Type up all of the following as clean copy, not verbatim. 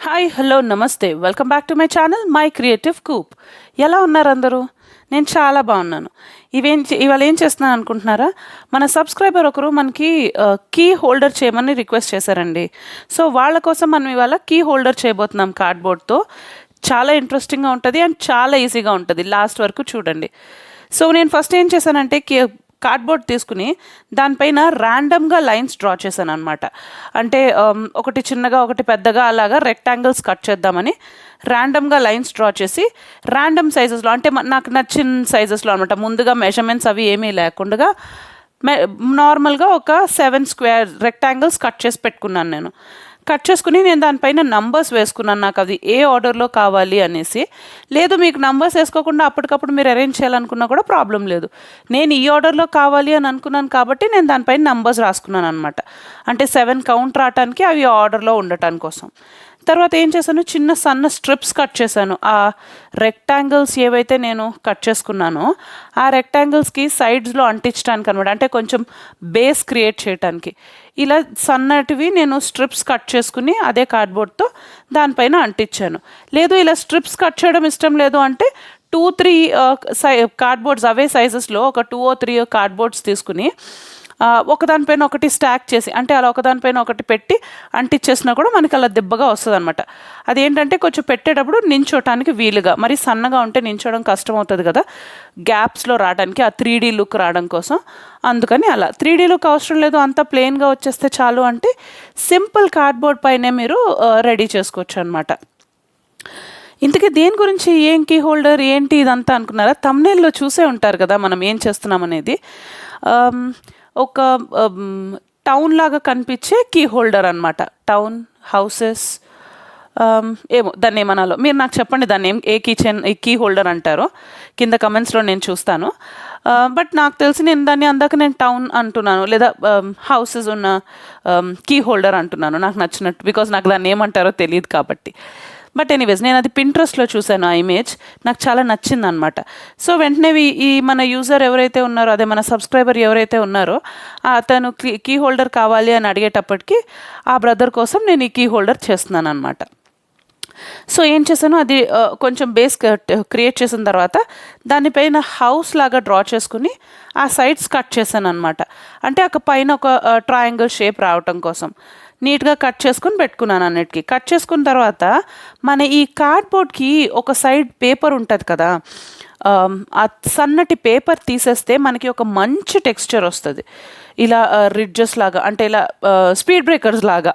Hi hello నమస్తే welcome back to my channel my creative coop. ఎలా ఉన్నారు అందరూ? నేను చాలా బాగున్నాను. ఇవాళ ఏం చేస్తున్నాను అనుకుంటున్నారా? మన సబ్స్క్రైబర్ ఒకరు మనకి కీ హోల్డర్ చేయమని రిక్వెస్ట్ చేశారండి. సో వాళ్ళ కోసం మనం ఇవాళ కీ హోల్డర్ చేయబోతున్నాం కార్డ్బోర్డ్తో. చాలా ఇంట్రెస్టింగ్గా ఉంటుంది అండ్ చాలా ఈజీగా ఉంటుంది. లాస్ట్ వరకు చూడండి. సో నేను ఫస్ట్ ఏం చేశానంటే కార్డ్బోర్డ్ తీసుకుని దానిపైన ర్యాండమ్గా లైన్స్ డ్రా చేశాను అనమాట. అంటే ఒకటి చిన్నగా ఒకటి పెద్దగా అలాగా రెక్టాంగిల్స్ కట్ చేద్దామని ర్యాండమ్గా లైన్స్ డ్రా చేసి ర్యాండమ్ సైజెస్లో అంటే నాకు నచ్చిన సైజెస్లో అనమాట. ముందుగా మెజర్మెంట్స్ అవి ఏమీ లేకుండా నార్మల్గా ఒక 7 స్క్వేర్ రెక్టాంగిల్స్ కట్ చేసి పెట్టుకున్నాను నేను. కట్ చేసుకుని నేను దానిపైన నంబర్స్ వేసుకున్నాను, నాకు అది ఏ ఆర్డర్లో కావాలి అనేసి. లేదు మీకు నంబర్స్ వేసుకోకుండా అప్పటికప్పుడు మీరు అరేంజ్ చేయాలనుకున్నా కూడా ప్రాబ్లం లేదు. నేను ఈ ఆర్డర్లో కావాలి అని అనుకున్నాను కాబట్టి నేను దానిపైన నంబర్స్ రాసుకున్నాను అనమాట. అంటే 7 కౌంట్ రావటానికి అవి ఆర్డర్లో ఉండటానికి కోసం. తర్వాత ఏం చేశాను, చిన్న సన్న స్ట్రిప్స్ కట్ చేశాను. ఆ రెక్టాంగిల్స్ ఏవైతే నేను కట్ చేసుకున్నానో ఆ రెక్టాంగిల్స్కి సైడ్స్లో అంటించడానికి అనమాట. అంటే కొంచెం బేస్ క్రియేట్ చేయడానికి ఇలా సన్నటివి నేను స్ట్రిప్స్ కట్ చేసుకుని అదే కార్డ్బోర్డ్తో దానిపైన అంటించాను. లేదు ఇలా స్ట్రిప్స్ కట్ చేయడం ఇష్టం లేదు అంటే 2-3 కార్డ్బోర్డ్స్ అవే సైజెస్లో ఒక 2 or 3 కార్డ్బోర్డ్స్ తీసుకుని ఒకదానిపైన ఒకటి స్టాక్ చేసి అంటే అలా ఒకదానిపైన ఒకటి పెట్టి అంటించేసినా కూడా మనకి అలా దిబ్బగా వస్తుంది అనమాట. అదేంటంటే కొంచెం పెట్టేటప్పుడు నించోటానికి వీలుగా, మరి సన్నగా ఉంటే నించోవడం కష్టం అవుతుంది కదా గ్యాప్స్లో రావడానికి, ఆ 3D లుక్ రావడం కోసం. అందుకని అలా 3D లుక్ అవసరం లేదు, అంత ప్లెయిన్గా వచ్చేస్తే చాలు అంటే సింపుల్ కార్డ్బోర్డ్ పైనే మీరు రెడీ చేసుకోవచ్చు అనమాట. ఇంతకీ దేని గురించి ఏం కీ హోల్డర్ ఏంటి ఇదంతా అనుకున్నారా? థంబ్నెయిల్లో చూసే ఉంటారు కదా మనం ఏం చేస్తున్నాం అనేది. ఒక టౌన్ లాగా కనిపించే కీ హోల్డర్ అనమాట. టౌన్, హౌసెస్, ఏమో దాన్ని ఏమనాలో మీరు నాకు చెప్పండి. దాన్ని ఏ కీ హోల్డర్ అంటారో కింద కమెంట్స్లో నేను చూస్తాను. బట్ నాకు తెలిసి నేను దాన్ని అందాక నేను టౌన్ అంటున్నాను, లేదా హౌసెస్ ఉన్న కీ హోల్డర్ అంటున్నాను నాకు నచ్చినట్టు, బికాజ్ నాకు దాన్ని ఏమంటారో తెలియదు కాబట్టి. బట్ ఎనీవేస్ నేను అది పింట్రెస్ట్లో చూశాను, ఆ ఇమేజ్ నాకు చాలా నచ్చింది అనమాట. సో వెంటనే ఈ మన యూజర్ ఎవరైతే ఉన్నారో, అదే మన సబ్స్క్రైబర్ ఎవరైతే ఉన్నారో అతను కీ హోల్డర్ కావాలి అని అడిగేటప్పటికి ఆ బ్రదర్ కోసం నేను ఈ కీ హోల్డర్ చేస్తున్నాను అనమాట. సో ఏం చేశాను, అది కొంచెం బేస్ క్రియేట్ చేసిన తర్వాత దానిపైన హౌస్ లాగా డ్రా చేసుకుని ఆ సైడ్స్ కట్ చేశాను అనమాట. అంటే ఒక పైన ఒక ట్రయాంగిల్ షేప్ రావటం కోసం నీట్గా కట్ చేసుకుని పెట్టుకున్నాను. అన్నిటికీ కట్ చేసుకున్న తర్వాత మన ఈ కార్డ్బోర్డ్కి ఒక సైడ్ పేపర్ ఉంటుంది కదా, ఆ సన్నటి పేపర్ తీసేస్తే మనకి ఒక మంచి టెక్స్చర్ వస్తుంది. ఇలా రిడ్జెస్ లాగా, అంటే ఇలా స్పీడ్ బ్రేకర్స్ లాగా.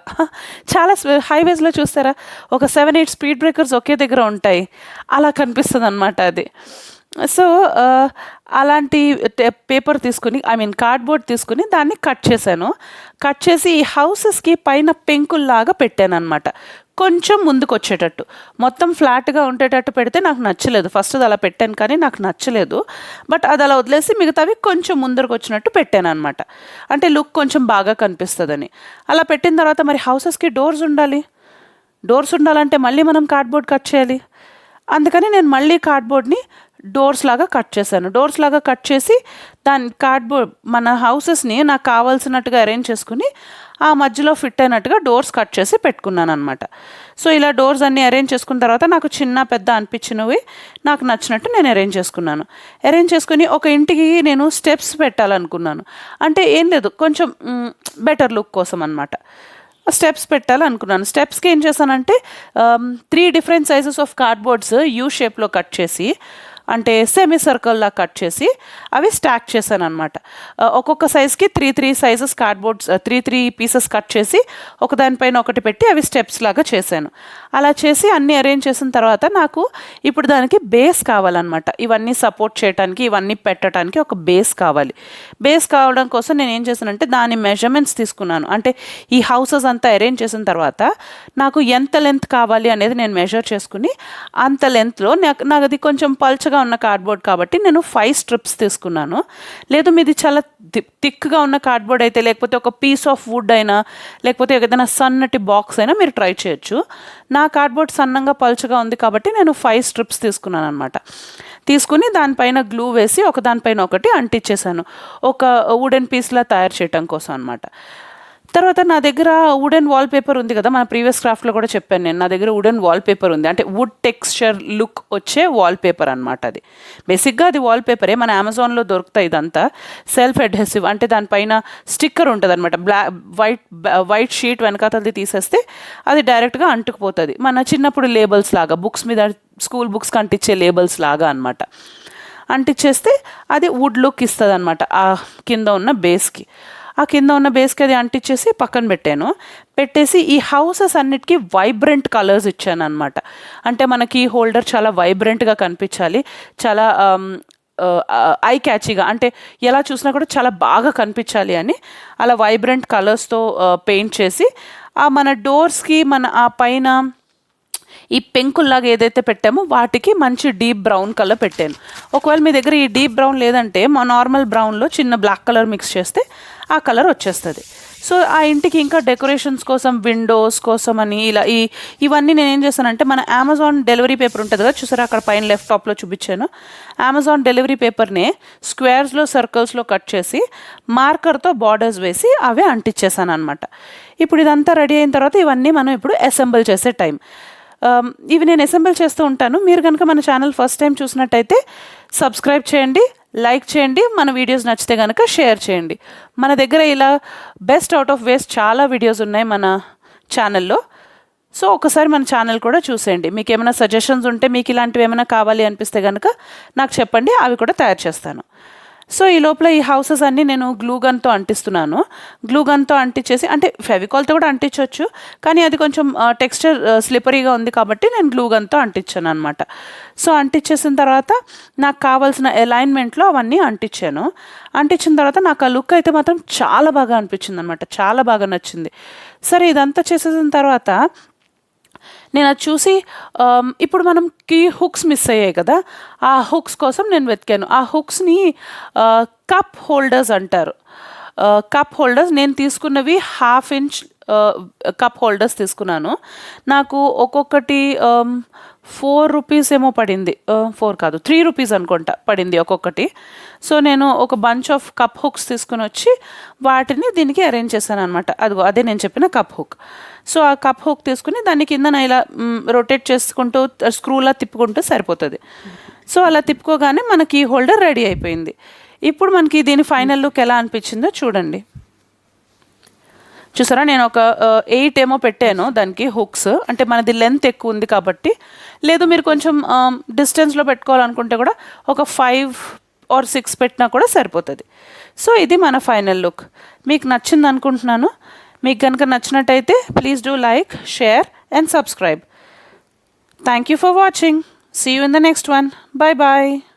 చాలా హైవేస్లో చూస్తారా ఒక 7-8 స్పీడ్ బ్రేకర్స్ ఒకే దగ్గర ఉంటాయి, అలా కనిపిస్తుంది అనమాట అది. సో అలాంటి పేపర్ తీసుకుని కార్డ్బోర్డ్ తీసుకుని దాన్ని కట్ చేశాను. కట్ చేసి ఈ హౌసెస్కి పైన పెంకుల్లాగా పెట్టాను అనమాట. కొంచెం ముందుకు వచ్చేటట్టు, మొత్తం ఫ్లాట్గా ఉండేటట్టు పెడితే నాకు నచ్చలేదు. ఫస్ట్ అది అలా పెట్టాను కానీ నాకు నచ్చలేదు. బట్ అది అలా వదిలేసి మిగతావి కొంచెం ముందరకు వచ్చినట్టు పెట్టాను అనమాట. అంటే లుక్ కొంచెం బాగా కనిపిస్తుందని. అలా పెట్టిన తర్వాత మరి హౌసెస్కి డోర్స్ ఉండాలంటే మళ్ళీ మనం కార్డ్బోర్డ్ కట్ చేయాలి. అందుకని నేను మళ్ళీ కార్డ్బోర్డ్ని డోర్స్ లాగా కట్ చేశాను. డోర్స్ లాగా కట్ చేసి దాని కార్డ్బోర్డ్ మన హౌసెస్ని నాకు కావాల్సినట్టుగా అరేంజ్ చేసుకుని ఆ మధ్యలో ఫిట్ అయినట్టుగా డోర్స్ కట్ చేసి పెట్టుకున్నాను అనమాట. సో ఇలా డోర్స్ అన్నీ అరేంజ్ చేసుకున్న తర్వాత నాకు చిన్న పెద్ద అనిపించినవి నాకు నచ్చినట్టు నేను అరేంజ్ చేసుకున్నాను. అరేంజ్ చేసుకుని ఒక ఇంటికి నేను స్టెప్స్ పెట్టాలనుకున్నాను. అంటే ఏం లేదు, కొంచెం బెటర్ లుక్ కోసం అనమాట స్టెప్స్ పెట్టాలనుకున్నాను. స్టెప్స్కి ఏం చేశానంటే 3 different sizes of cardboards you షేప్లో కట్ చేసి, అంటే సెమీ సర్కిల్లా కట్ చేసి అవి స్టాక్ చేశాను అనమాట. ఒక్కొక్క సైజ్కి 3 సైజెస్ కార్డ్బోర్డ్స్ 3 పీసెస్ కట్ చేసి ఒకదానిపైన ఒకటి పెట్టి అవి స్టెప్స్ లాగా చేశాను. అలా చేసి అన్నీ అరేంజ్ చేసిన తర్వాత నాకు ఇప్పుడు దానికి బేస్ కావాలన్నమాట. ఇవన్నీ సపోర్ట్ చేయడానికి, ఇవన్నీ పెట్టడానికి ఒక బేస్ కావాలి. బేస్ కావడం కోసం నేను ఏం చేశానంటే దాని మెజర్మెంట్స్ తీసుకున్నాను. అంటే ఈ హౌసెస్ అంతా అరేంజ్ చేసిన తర్వాత నాకు ఎంత లెంత్ కావాలి అనేది నేను మెజర్ చేసుకుని అంత లెంత్లో నాకు అది కొంచెం పల్చగా ఉన్న కార్డ్బోర్డ్ కాబట్టి నేను 5 స్ట్రిప్స్ తీసుకున్నాను. లేదు మీది చాలా థిక్గా ఉన్న కార్డ్బోర్డ్ అయితే, లేకపోతే ఒక పీస్ ఆఫ్ వుడ్ అయినా, లేకపోతే ఏదైనా సన్నటి బాక్స్ అయినా మీరు ట్రై చేయొచ్చు. నా కార్డ్బోర్డ్ సన్నంగా పల్చగా ఉంది కాబట్టి నేను 5 స్ట్రిప్స్ తీసుకున్నాను అనమాట. తీసుకుని దానిపైన గ్లూ వేసి ఒకదానిపైన ఒకటి అంటించేసాను, ఒక వుడెన్ పీస్లా తయారు చేయటం కోసం అనమాట. తర్వాత నా దగ్గర వుడెన్ వాల్ పేపర్ ఉంది కదా, మన ప్రీవియస్ క్రాఫ్ట్లో కూడా చెప్పాను నేను, నా దగ్గర వుడెన్ వాల్ పేపర్ ఉంది. అంటే వుడ్ టెక్స్చర్ లుక్ వచ్చే వాల్ పేపర్ అనమాట. అది బేసిక్గా అది వాల్ పేపరే, మన అమెజాన్లో దొరుకుతాయి. ఇదంతా సెల్ఫ్ అడ్హెసివ్, అంటే దానిపైన స్టిక్కర్ ఉంటుంది అనమాట. వైట్ షీట్ వెనకాతలది తీసేస్తే అది డైరెక్ట్గా అంటుకుపోతుంది. మన చిన్నప్పుడు లేబుల్స్ లాగా, బుక్స్ మీద స్కూల్ బుక్స్కి అంటించే లేబుల్స్ లాగా అనమాట. అంటించేస్తే అది వుడ్ లుక్ ఇస్తుంది అనమాట ఆ కింద ఉన్న బేస్కి. ఆ కింద ఉన్న బేస్కి అది అంటించేసి పక్కన పెట్టేసి ఈ హౌసెస్ అన్నిటికీ వైబ్రెంట్ కలర్స్ ఇచ్చాను అనమాట. అంటే మనకి హోల్డర్ చాలా వైబ్రెంట్గా కనిపించాలి, చాలా ఐ క్యాచీగా, అంటే ఎలా చూసినా కూడా చాలా బాగా కనిపించాలి అని అలా వైబ్రెంట్ కలర్స్తో పెయింట్ చేసి మన డోర్స్కి మన ఆ పైన ఈ పెంకుల్లాగా ఏదైతే పెట్టామో వాటికి మంచి డీప్ బ్రౌన్ కలర్ పెట్టాను. ఒకవేళ మీ దగ్గర ఈ డీప్ బ్రౌన్ లేదంటే మా నార్మల్ బ్రౌన్లో చిన్న బ్లాక్ కలర్ మిక్స్ చేస్తే ఆ కలర్ వచ్చేస్తుంది. సో ఆ ఇంటికి ఇంకా డెకరేషన్స్ కోసం, విండోస్ కోసం అని ఇలా ఇవన్నీ నేను ఏం చేస్తానంటే, మన అమెజాన్ డెలివరీ పేపర్ ఉంటుంది కదా, చూసారా అక్కడ పైన లెఫ్ట్ టాప్లో చూపించాను. అమెజాన్ డెలివరీ పేపర్ని స్క్వేర్స్లో, సర్కిల్స్లో కట్ చేసి మార్కర్తో బార్డర్స్ వేసి అవే అంటించేసాను అనమాట. ఇప్పుడు ఇదంతా రెడీ అయిన తర్వాత ఇవన్నీ మనం ఇప్పుడు అసెంబుల్ చేసే టైం. ఇవి నేను అసెంబుల్ చేస్తూ ఉంటాను. మీరు కనుక మన ఛానల్ ఫస్ట్ టైం చూసినట్టయితే సబ్స్క్రైబ్ చేయండి, లైక్ చేయండి, మన వీడియోస్ నచ్చితే కనుక షేర్ చేయండి. మన దగ్గర ఇలా బెస్ట్ అవుట్ ఆఫ్ వేస్ట్ చాలా వీడియోస్ ఉన్నాయి మన ఛానల్లో. సో ఒకసారి మన ఛానల్ కూడా చూసేయండి. మీకు ఏమైనా సజెషన్స్ ఉంటే, మీకు ఇలాంటివి ఏమైనా కావాలి అనిపిస్తే కనుక నాకు చెప్పండి, అవి కూడా తయారు చేస్తాను. సో ఈ లోపల ఈ హౌసెస్ అన్నీ నేను గ్లూగన్తో అంటిస్తున్నాను. గ్లూగన్తో అంటించేసి, అంటే ఫెవికాల్తో కూడా అంటించవచ్చు, కానీ అది కొంచెం టెక్స్చర్ స్లిపరీగా ఉంది కాబట్టి నేను గ్లూగన్తో అంటించాను అనమాట. సో అంటించేసిన తర్వాత నాకు కావాల్సిన అలైన్మెంట్లో అవన్నీ అంటించాను. అంటించిన తర్వాత నాకు ఆ లుక్ అయితే మాత్రం చాలా బాగా అనిపించింది అనమాట, చాలా బాగా నచ్చింది. సరే ఇదంతా చేసేసిన తర్వాత నేను అది చూసి, ఇప్పుడు మనకి హుక్స్ మిస్ అయ్యాయి కదా, ఆ హుక్స్ కోసం నేను వెతికాను. ఆ హుక్స్ని కప్ హోల్డర్స్ అంటారు. కప్ హోల్డర్స్ నేను తీసుకున్నవి 1/2 ఇంచ్ కప్ హోల్డర్స్ తీసుకున్నాను. నాకు ఒక్కొక్కటి 4 రూపీస్ ఏమో పడింది, 4 కాదు 3 రూపీస్ అనుకుంటా పడింది ఒక్కొక్కటి. సో నేను ఒక బంచ్ ఆఫ్ కప్ హుక్స్ తీసుకుని వచ్చి వాటిని దీనికి అరేంజ్ చేశాను అనమాట. అదే నేను చెప్పిన కప్ హుక్. సో ఆ కప్ హుక్ తీసుకుని దాని కింద ఇలా రొటేట్ చేసుకుంటూ స్క్రూలా తిప్పుకుంటూ సరిపోతుంది. సో అలా తిప్పుకోగానే మనకి హోల్డర్ రెడీ అయిపోయింది. ఇప్పుడు మనకి దీని ఫైనల్ లుక్ ఎలా అనిపించిందో చూడండి. చూసారా, నేను ఒక 8 ఏమో పెట్టాను దానికి హుక్స్, అంటే మనది లెంత్ ఎక్కువ ఉంది కాబట్టి. లేదు మీరు కొంచెం డిస్టెన్స్లో పెట్టుకోవాలనుకుంటే కూడా ఒక 5 or 6 పెట్టినా కూడా సరిపోతుంది. సో ఇది మన ఫైనల్ లుక్. మీకు నచ్చింది అనుకుంటున్నాను. మీకు కనుక నచ్చినట్టయితే please do like, share and subscribe. Thank you for watching. See you in the next one. Bye bye.